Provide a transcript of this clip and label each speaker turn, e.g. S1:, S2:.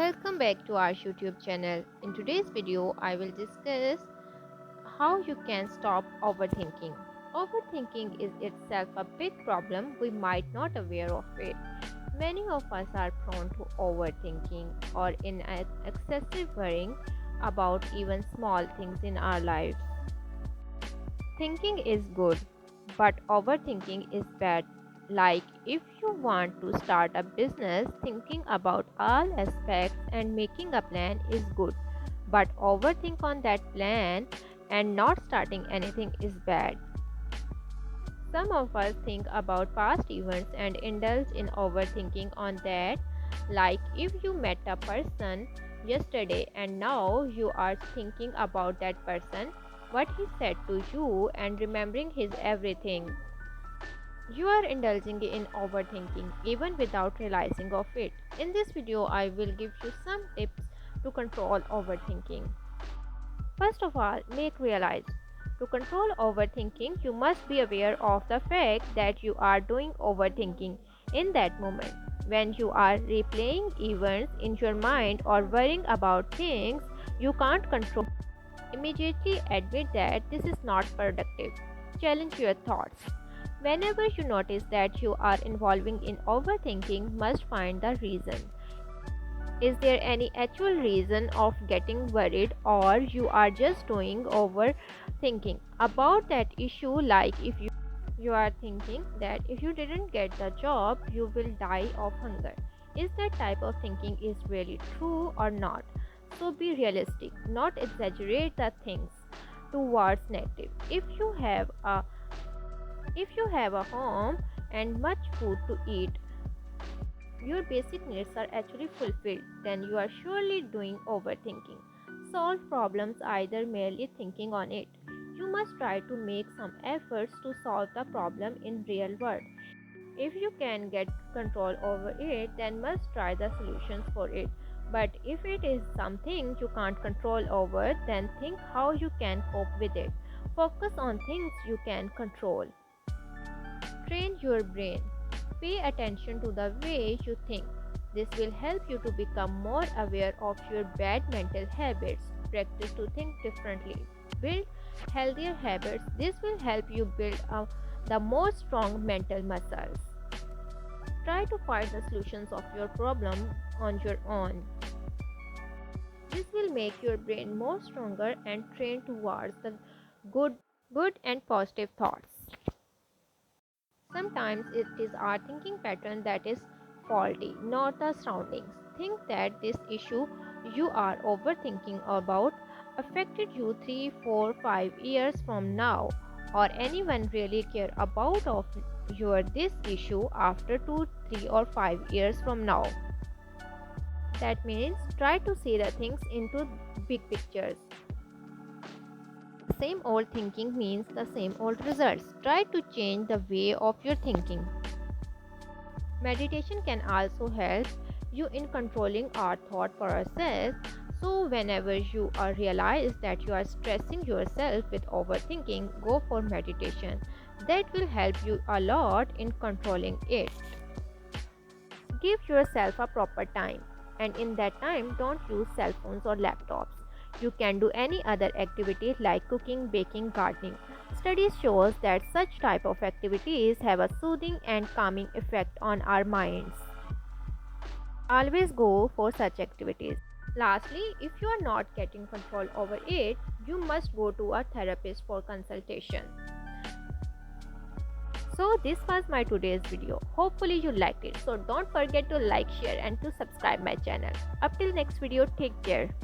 S1: Welcome back to our YouTube channel. In today's video, I will discuss how you can stop overthinking. Overthinking is itself a big problem we might not aware of it. Many of us are prone to overthinking or in excessive worrying about even small things in our lives. Thinking is good, but overthinking is bad. Like if you want to start a business, thinking about all aspects and making a plan is good, but overthink on that plan and not starting anything is bad. Some of us think about past events and indulge in overthinking on that. Like if you met a person yesterday and now you are thinking about that person, what he said to you, and remembering his everything. You are indulging in overthinking even without realizing of it. In this video, I will give you some tips to control overthinking. First of all, make realize. To control overthinking, you must be aware of the fact that you are doing overthinking in that moment. When you are replaying events in your mind or worrying about things you can't control, immediately admit that this is not productive. Challenge your thoughts. Whenever you notice that you are involving in overthinking, must find the reason. Is there any actual reason of getting worried, or you are just doing overthinking about that issue? Like if you are thinking that if you didn't get the job you will die of hunger. Is that type of thinking is really true or not? So be realistic, not exaggerate the things towards negative. If you have a home and much food to eat, your basic needs are actually fulfilled, then you are surely doing overthinking. Solve problems either merely thinking on it. You must try to make some efforts to solve the problem in real world. If you can get control over it, then must try the solutions for it. But if it is something you can't control over, then think how you can cope with it. Focus on things you can control. Train your brain. Pay attention to the way you think. This will help you to become more aware of your bad mental habits. Practice to think differently. Build healthier habits. This will help you build the more strong mental muscles. Try to find the solutions of your problem on your own. This will make your brain more stronger and trained towards the good, good and positive thoughts. Sometimes it is our thinking pattern that is faulty, not the surroundings. Think that this issue you are overthinking about affected you 3, 4, 5 years from now, or anyone really care about of your this issue after 2, 3 or 5 years from now. That means try to see the things into big pictures. Same old thinking means the same old results. Try to change the way of your thinking. Meditation can also help you in controlling our thought process. So whenever you realize that you are stressing yourself with overthinking, go for meditation. That will help you a lot in controlling it. Give yourself a proper time, and in that time don't use cell phones or laptops. You can do any other activity like cooking, baking, gardening. Studies shows that such type of activities have a soothing and calming effect on our minds. Always go for such activities. Lastly, if you are not getting control over it, you must go to a therapist for consultation. So this was my today's video. Hopefully you liked it. So don't forget to like, share and to subscribe my channel. Up till next video, take care.